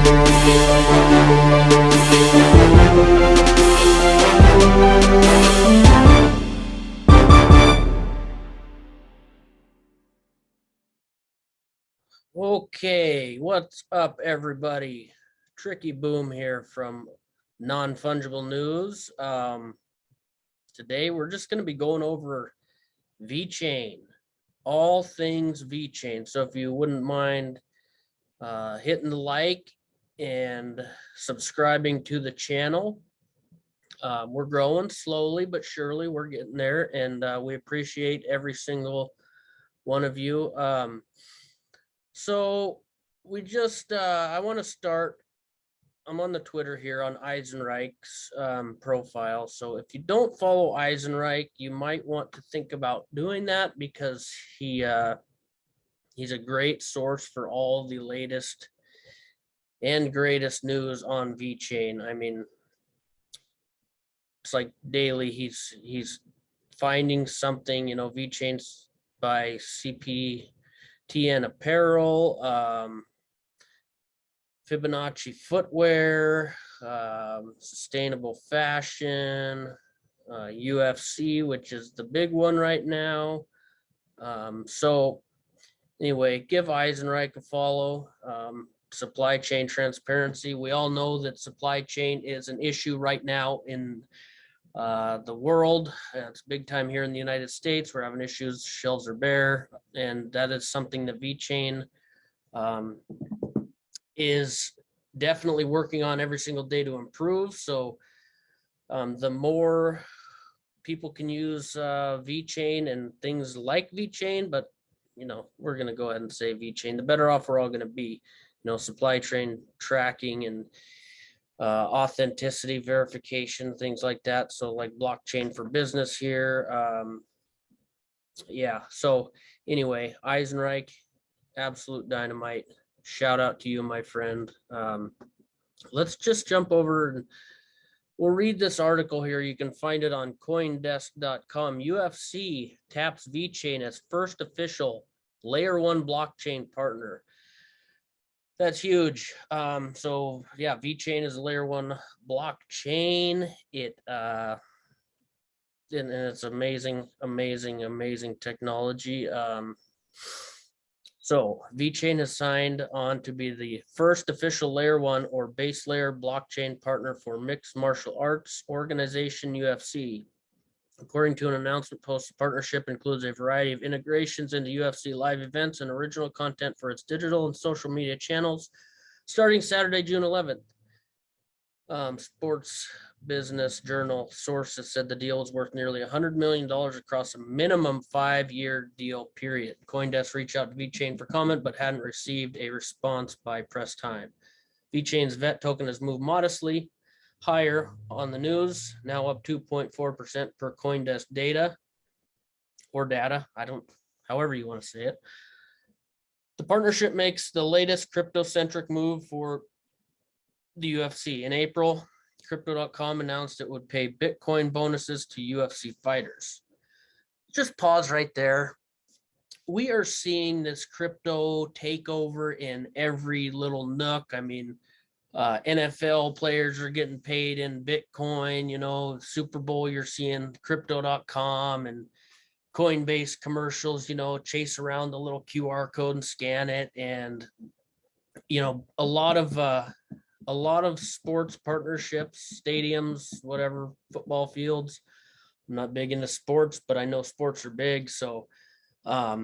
Okay, what's up, everybody? Tricky Boom here from Non-Fungible News. Today we're just going to be going over VeChain, all things VeChain. So if you wouldn't mind hitting the like and subscribing to the channel. We're growing slowly but surely. We're getting there, and we appreciate every single one of you. So we just, I want to start. I'm on the Twitter here on Eisenreich's profile. So if you don't follow Eisenreich, you might want to think about doing that because he's a great source for all the latest and greatest news on VeChain. I mean, it's like daily he's finding something. VeChain's by CPTN Apparel, Fibonacci footwear, sustainable fashion, UFC, which is the big one right now. So anyway, give Eisenreich a follow. Supply chain transparency. We all know that supply chain is an issue right now in the world. It's big time here in the United States. We're having issues. Shelves are bare, and that is something that VeChain is definitely working on every single day to improve. So the more people can use VeChain and things like VeChain, but we're going to go ahead and say VeChain, the better off we're all going to be. Supply chain tracking and authenticity verification, things like that. So like blockchain for business here. Yeah. So anyway, Eisenreich, absolute dynamite. Shout out to you, my friend. Let's just jump over and we'll read this article here. You can find it on coindesk.com. UFC taps VeChain as first official layer 1 blockchain partner. That's huge. So yeah, VeChain is a layer 1 blockchain. And it's amazing technology. So VeChain has signed on to be the first official layer 1 or base layer blockchain partner for mixed martial arts organization UFC. According to an announcement post, the partnership includes a variety of integrations into UFC live events and original content for its digital and social media channels starting Saturday, June 11th. Sports Business Journal sources said the deal is worth nearly $100 million across a minimum 5-year deal period. CoinDesk reached out to VeChain for comment, but hadn't received a response by press time. VeChain's VET token has moved modestly higher on the news, now up 2.4% per CoinDesk data. However you want to say it. The partnership makes the latest crypto-centric move for the UFC. In April, Crypto.com announced it would pay Bitcoin bonuses to UFC fighters. Just pause right there. We are seeing this crypto takeover in every little nook. I mean, NFL players are getting paid in Bitcoin, Super Bowl, you're seeing Crypto.com and Coinbase commercials, chase around the little QR code and scan it. And, a lot of sports partnerships, stadiums, whatever, football fields. I'm not big into sports, but I know sports are big. So, I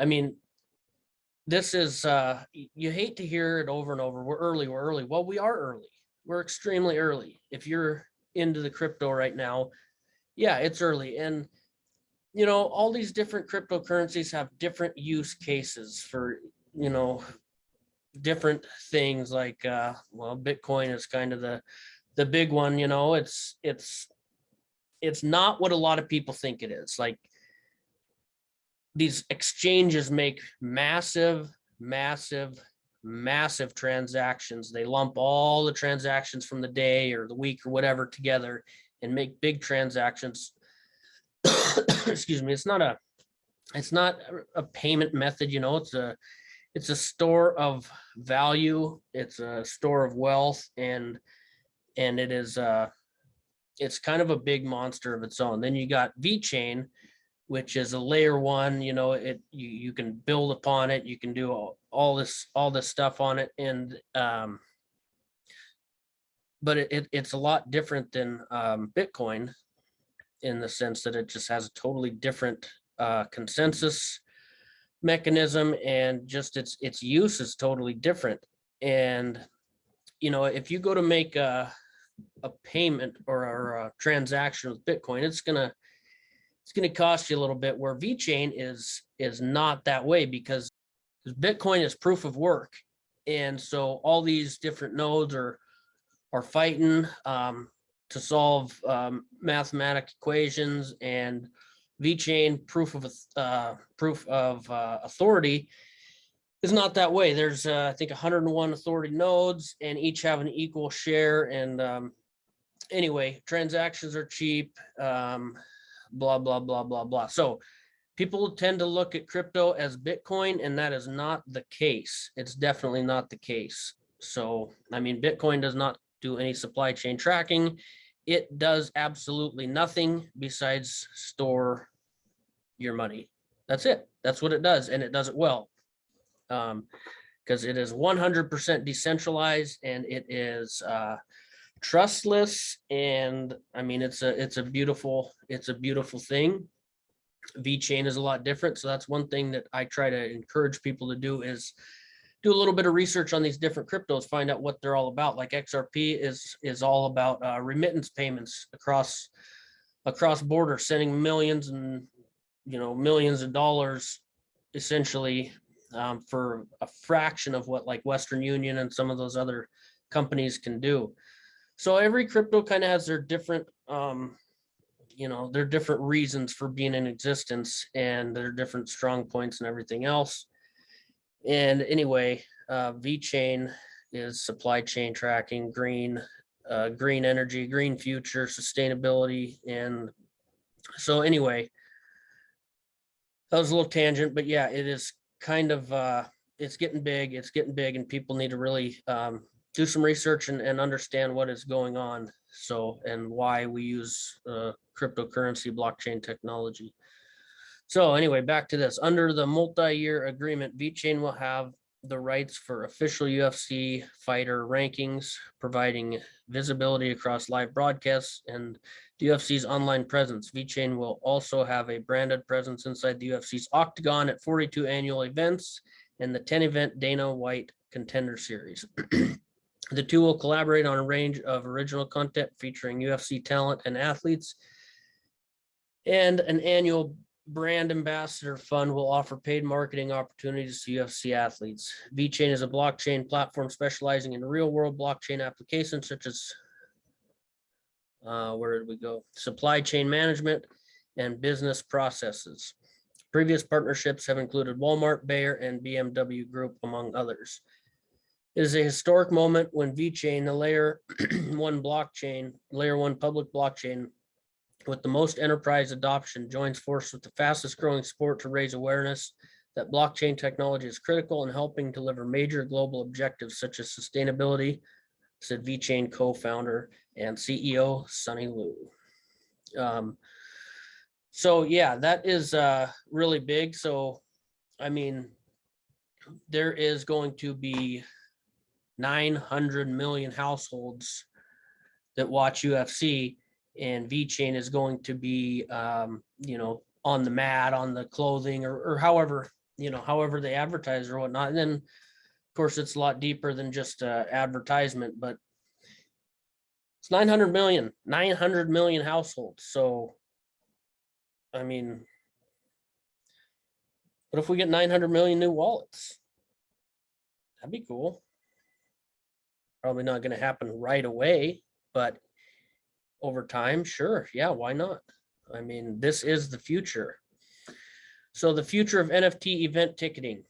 mean, this is, you hate to hear it over and over. We're early. Well, we are early. We're extremely early. If you're into the crypto right now, yeah, it's early. And, all these different cryptocurrencies have different use cases for, different things like, Bitcoin is kind of the big one. It's not what a lot of people think it is. Like, these exchanges make massive transactions. They lump all the transactions from the day or the week or whatever together and make big transactions. Excuse me. It's not a payment method, it's it's a store of value. It's a store of wealth, and it is it's kind of a big monster of its own. Then you got VeChain, which is a layer one. You can build upon it. You can do all this stuff on it, and but it's a lot different than Bitcoin, in the sense that it just has a totally different consensus mechanism, and just its use is totally different. And if you go to make a payment or a transaction with Bitcoin, it's gonna cost you a little bit, where VeChain is not that way, because Bitcoin is proof of work. And so all these different nodes are fighting to solve mathematic equations, and VeChain proof of authority is not that way. There's I think 101 authority nodes, and each have an equal share. And anyway, transactions are cheap. Blah blah blah blah blah. So people tend to look at crypto as Bitcoin, and that is not the case. It's definitely not the case. So I mean, Bitcoin does not do any supply chain tracking. It does absolutely nothing besides store your money. That's it. That's what it does, and it does it well, because it is 100% decentralized, and it is trustless. And I mean, it's a beautiful thing. VeChain is a lot different, so that's one thing that I try to encourage people to do, is do a little bit of research on these different cryptos, find out what they're all about. Like XRP is all about remittance payments across border, sending millions and millions of dollars, essentially, for a fraction of what like Western Union and some of those other companies can do. So every crypto kind of has their different their different reasons for being in existence, and their different strong points and everything else. And anyway, VeChain is supply chain tracking, green energy, green future, sustainability. And so anyway, that was a little tangent, but yeah, it is kind of it's getting big, and people need to really do some research and understand what is going on, so, and why we use cryptocurrency blockchain technology. So anyway, back to this. Under the multi-year agreement, VeChain will have the rights for official UFC fighter rankings, providing visibility across live broadcasts and the UFC's online presence. VeChain will also have a branded presence inside the UFC's Octagon at 42 annual events and the 10-event Dana White Contender Series. The two will collaborate on a range of original content featuring UFC talent and athletes, and an annual brand ambassador fund will offer paid marketing opportunities to UFC athletes. VeChain is a blockchain platform specializing in real-world blockchain applications such as where did we go? Supply chain management and business processes. Previous partnerships have included Walmart, Bayer, and BMW Group, among others. It is a historic moment when VeChain, the layer one public blockchain with the most enterprise adoption, joins force with the fastest growing sport to raise awareness that blockchain technology is critical in helping deliver major global objectives such as sustainability, said VeChain co-founder and CEO Sunny Liu. So yeah, that is really big. So I mean, there is going to be 900 million households that watch UFC, and VeChain is going to be, on the mat, on the clothing, or however they advertise or whatnot. And then, of course, it's a lot deeper than just advertisement, but it's 900 million households. So, I mean, what if we get 900 million new wallets? That'd be cool. Probably not going to happen right away, but over time, sure. Yeah, why not? I mean, this is the future. So the future of NFT event ticketing.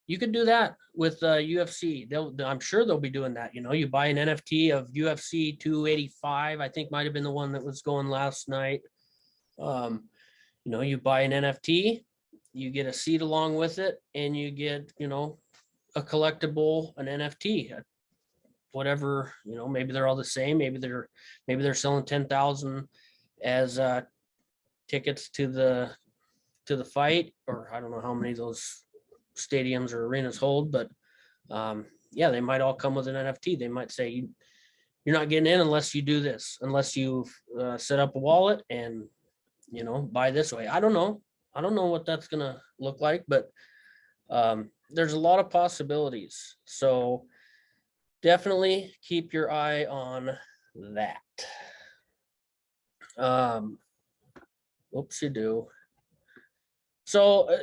You could do that with UFC. I'm sure they'll be doing that. You buy an NFT of UFC 285, I think might have been the one that was going last night. You buy an NFT you get a seed along with it, and you get, you know, a collectible, an NFT, whatever, you know, maybe they're all the same. Maybe they're selling 10,000 as tickets to the fight, or I don't know how many those stadiums or arenas hold, but yeah, they might all come with an NFT. They might say you're not getting in unless you do this, unless you set up a wallet and, you know, buy this way. I don't know what that's gonna look like, but there's a lot of possibilities. So definitely keep your eye on that. Whoopsie-doo. So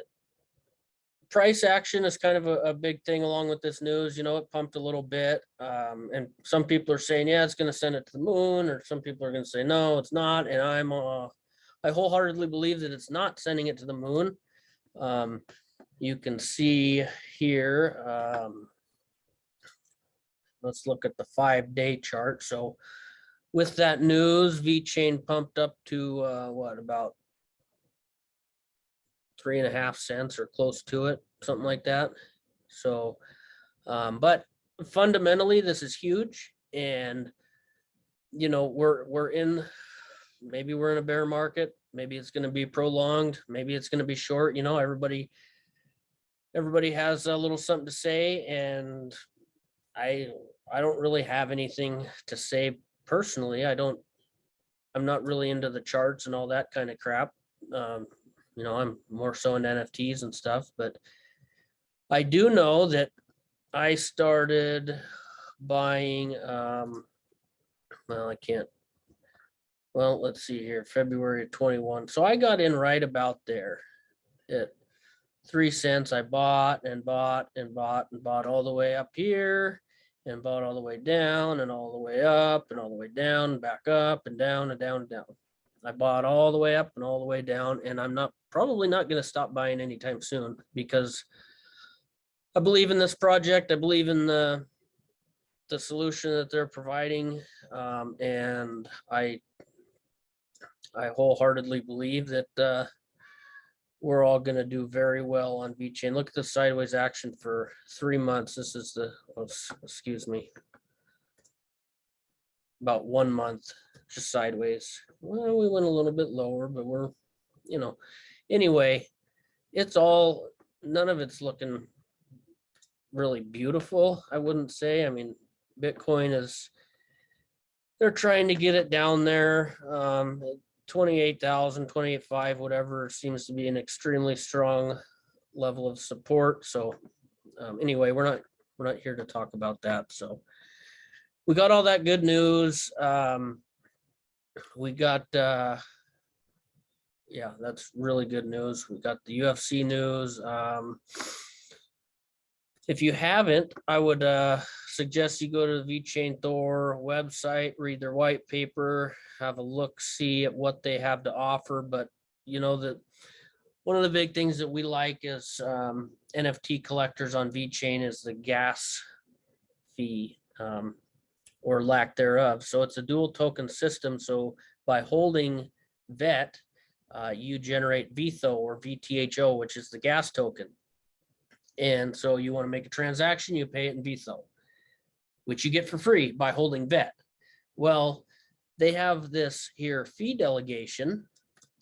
price action is kind of a big thing along with this news. You know, it pumped a little bit. And some people are saying, yeah, it's going to send it to the moon, or some people are going to say, no, it's not. And I wholeheartedly believe that it's not sending it to the moon. You can see here, let's look at the 5-day chart. So with that news, VeChain pumped up to what, about 3.5 cents or close to it, something like that. So, but fundamentally, this is huge, and you know, maybe we're in a bear market. Maybe it's going to be prolonged. Maybe it's going to be short. You know, everybody has a little something to say, and I don't really have anything to say personally. I'm not really into the charts and all that kind of crap. You know, I'm more so into NFTs and stuff, but I do know that I started buying, let's see here, February of 21. So I got in right about there at 3 cents. I bought and bought and bought and bought all the way up here, and bought all the way down and all the way up and all the way down, back up and down and down and down. I bought all the way up and all the way down, and I'm probably not going to stop buying anytime soon, because I believe in this project. I believe in the solution that they're providing, and I wholeheartedly believe that we're all going to do very well on VeChain. Look at the sideways action for 3 months. This is about 1 month, just sideways. Well, we went a little bit lower, but we're, you know, anyway, none of it's looking really beautiful, I wouldn't say. I mean, Bitcoin they're trying to get it down there. 28,000, 28,500, whatever, seems to be an extremely strong level of support. So anyway, we're not here to talk about that. So we got all that good news. We got yeah, that's really good news. We got the UFC news. If you haven't, I would suggest you go to the VeChainThor website, read their white paper, have a look, see at what they have to offer. But you know that one of the big things that we like is NFT collectors on VeChain is the gas fee, or lack thereof. So it's a dual token system. So by holding VET, you generate VTHO or VTHO, which is the gas token. And so you want to make a transaction, you pay it in VTHO, which you get for free by holding VET. Well, they have this here fee delegation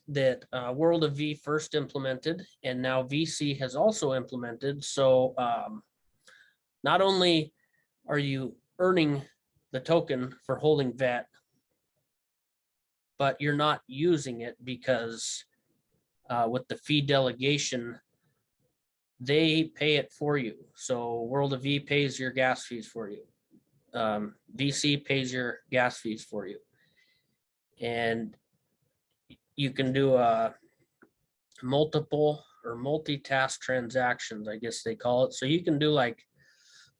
that World of V first implemented, and now VC has also implemented. So not only are you earning the token for holding VET, but you're not using it, because with the fee delegation, they pay it for you. So World of V pays your gas fees for you. VC pays your gas fees for you. And you can do multiple or multitask transactions, I guess they call it. So you can do like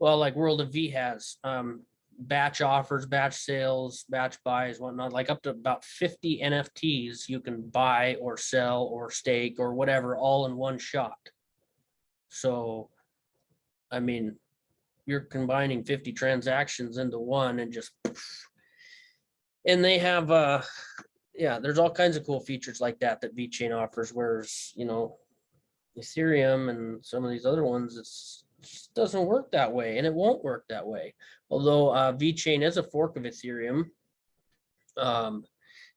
World of V has batch offers, batch sales, batch buys, whatnot, like up to about 50 NFTs you can buy or sell or stake or whatever, all in one shot. So, I mean, you're combining 50 transactions into one and just, and they have, yeah, there's all kinds of cool features like that VeChain offers, whereas, you know, Ethereum and some of these other ones, it just doesn't work that way, and it won't work that way. Although VeChain is a fork of Ethereum,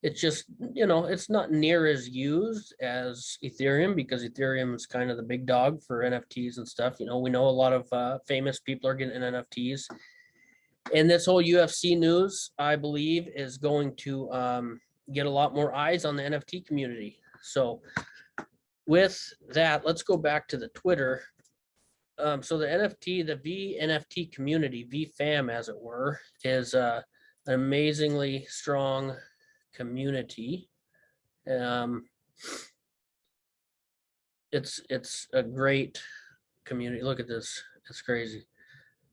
it's just, it's not near as used as Ethereum, because Ethereum is kind of the big dog for NFTs and stuff. We know a lot of famous people are getting NFTs. And this whole UFC news, I believe, is going to get a lot more eyes on the NFT community. So with that, let's go back to the Twitter. So the NFT community, VFam as it were, is an amazingly strong community. It's a great community. Look at this. It's crazy.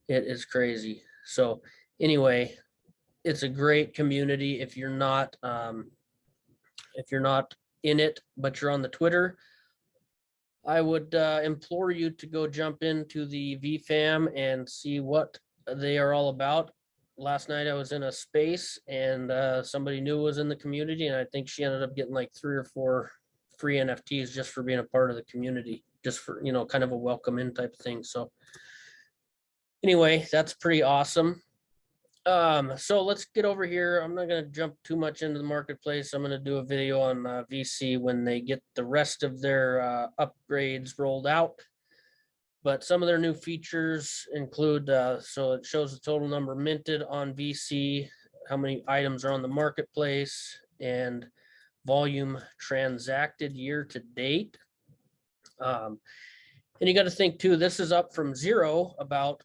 It is crazy. So anyway, it's a great community. If you're not in it, but you're on the Twitter, I would implore you to go jump into the VFam and see what they are all about. Last night I was in a space, and somebody new was in the community, and I think she ended up getting like 3 or 4 free NFTs just for being a part of the community, just for, kind of a welcome in type of thing. So anyway, that's pretty awesome. So let's get over here. I'm not going to jump too much into the marketplace. I'm going to do a video on VC when they get the rest of their upgrades rolled out. But some of their new features include, so it shows the total number minted on VC, how many items are on the marketplace, and volume transacted year to date. And you got to think too, this is up from 0 about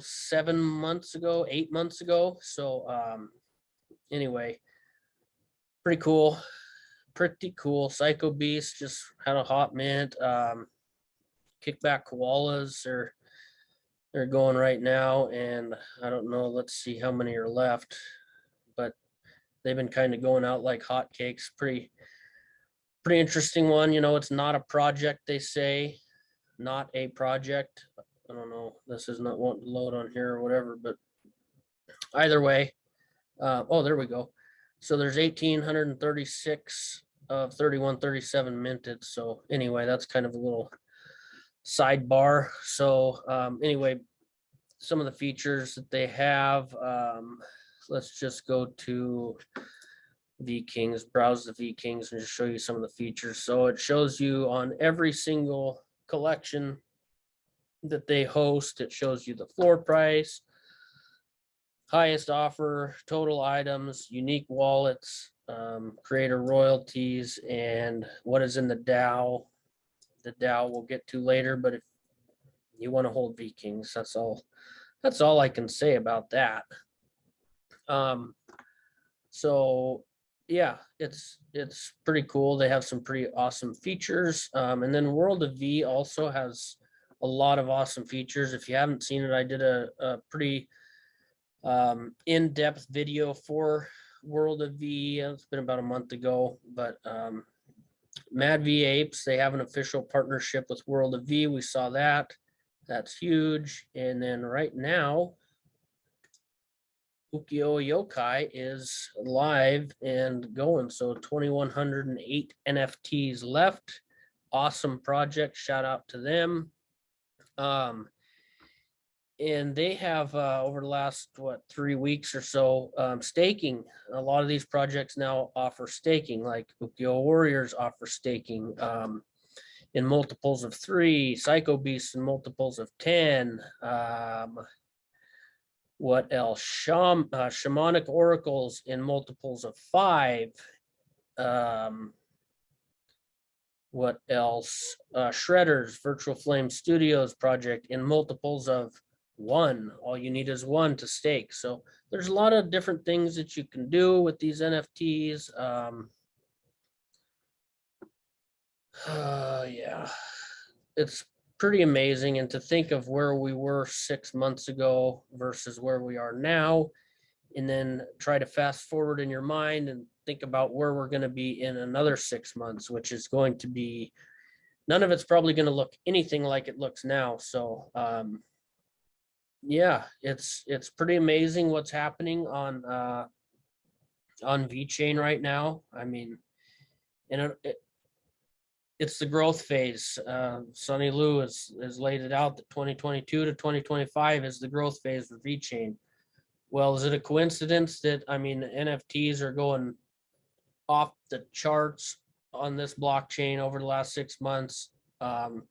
7 months ago, 8 months ago. So anyway, pretty cool. Psycho Beast just had a hot mint. Kickback koalas they're going right now, and I don't know, let's see how many are left, but they've been kind of going out like hotcakes. Pretty interesting one. It's not a project, they say. Not a project. I don't know, this is not wanting to load on here or whatever, but either way, oh, there we go. So there's 1,836 of 3137 minted. So anyway, that's kind of a little sidebar. So anyway, some of the features that they have, let's just go to VKings, browse the VKings, and just show you some of the features. So it shows you on every single collection that they host, it shows you the floor price, highest offer, total items, unique wallets, creator royalties, and what is in the DAO. The DAO we'll get to later, but if you want to hold VKings, that's all I can say about that. So yeah, it's pretty cool. They have some pretty awesome features. And then World of V also has a lot of awesome features. If you haven't seen it, I did a pretty in-depth video for World of V. It's been about a month ago, but Mad V Apes, they have an official partnership with World of V. We saw that. That's huge. And then right now, Ukiyo Yokai is live and going. So 2,108 NFTs left. Awesome project. Shout out to them. And they have over the last 3 weeks or so staking. A lot of these projects now offer staking, like Ukiyo Warriors offer staking in multiples of 3, Psycho Beasts in multiples of 10. What else? Shamanic Oracles in multiples of 5. What else? Shredders Virtual Flame Studios project in multiples of 1. All you need is 1 to stake. So there's a lot of different things that you can do with these NFTs. Yeah, it's pretty amazing. And to think of where we were 6 months ago versus where we are now, and then try to fast forward in your mind and think about where we're going to be in another 6 months, which is going to be, none of it's probably going to look anything like it looks now. So yeah, it's pretty amazing what's happening on VeChain right now. I mean, and it's the growth phase. Sonny Lou has laid it out that 2022 to 2025 is the growth phase for VeChain. Well, is it a coincidence that, I mean, NFTs are going off the charts on this blockchain over the last 6 months? And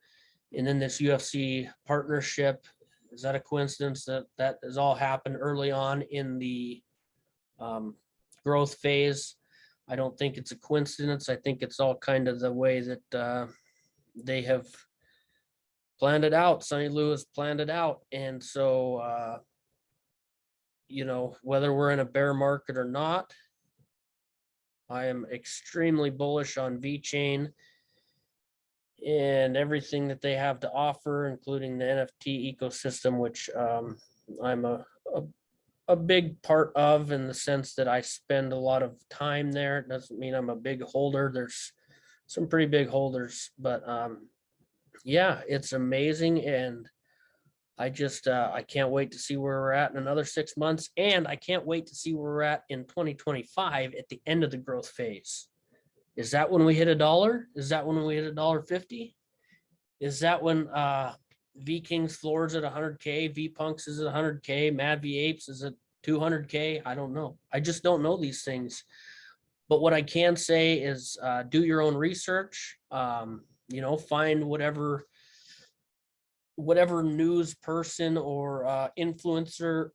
then this UFC partnership, is that a coincidence that that has all happened early on in the growth phase? I don't think it's a coincidence. I think it's all kind of the way that they have planned it out. Sonny Lou has planned it out. And so, you know, whether we're in a bear market or not, I am extremely bullish on VeChain and everything that they have to offer, including the NFT ecosystem, which I'm a big part of, in the sense that I spend a lot of time there. It doesn't mean I'm a big holder. There's some pretty big holders, but yeah, it's amazing. And I just I can't wait to see where we're at in another 6 months. And I can't wait to see where we're at in 2025 at the end of the growth phase. Is that when we hit $1? Is that when we hit $1.50? Is that when VKing's floors at 100K, VPunks is at 100K, Mad V Apes is at 200K? I don't know. I just don't know these things. But what I can say is do your own research. You know, find whatever news person or influencer,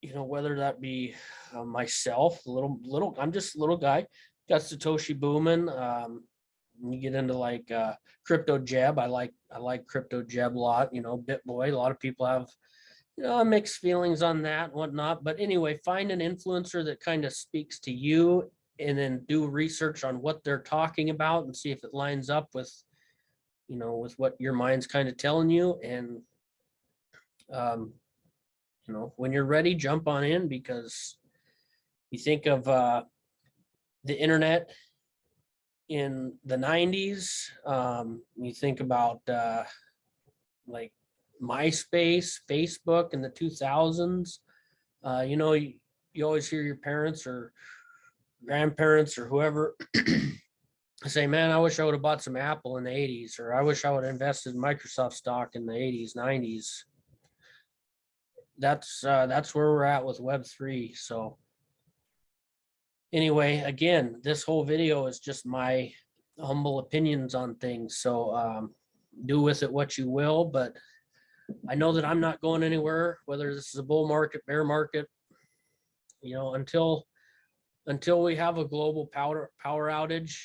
you know, whether that be myself, I'm just a little guy, got Satoshi booming. You get into like Crypto Jeb. I like Crypto Jeb a lot, you know, BitBoy. A lot of people have, you know, mixed feelings on that and whatnot. But anyway, find an influencer that kind of speaks to you, and then do research on what they're talking about and see if it lines up with, you know, with what your mind's kind of telling you. And you know, when you're ready, jump on in, because you think of the internet in the 90s, you think about like MySpace, Facebook in the 2000s. You know, you always hear your parents or grandparents or whoever say, man, I wish I would have bought some Apple in the 80s, or I wish I would have invested in Microsoft stock in the 80s, 90s. That's where we're at with Web3. So anyway, again, this whole video is just my humble opinions on things. So do with it what you will, but I know that I'm not going anywhere, whether this is a bull market, bear market, you know, until we have a global power outage.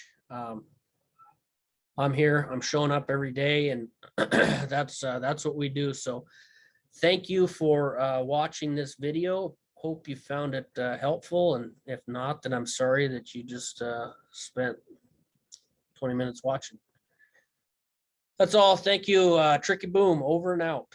I'm here, I'm showing up every day, and that's what we do. So thank you for watching this video. Hope you found it helpful, and if not, then I'm sorry that you just spent 20 minutes watching. That's all. Thank you. Tricky Boom, over and out.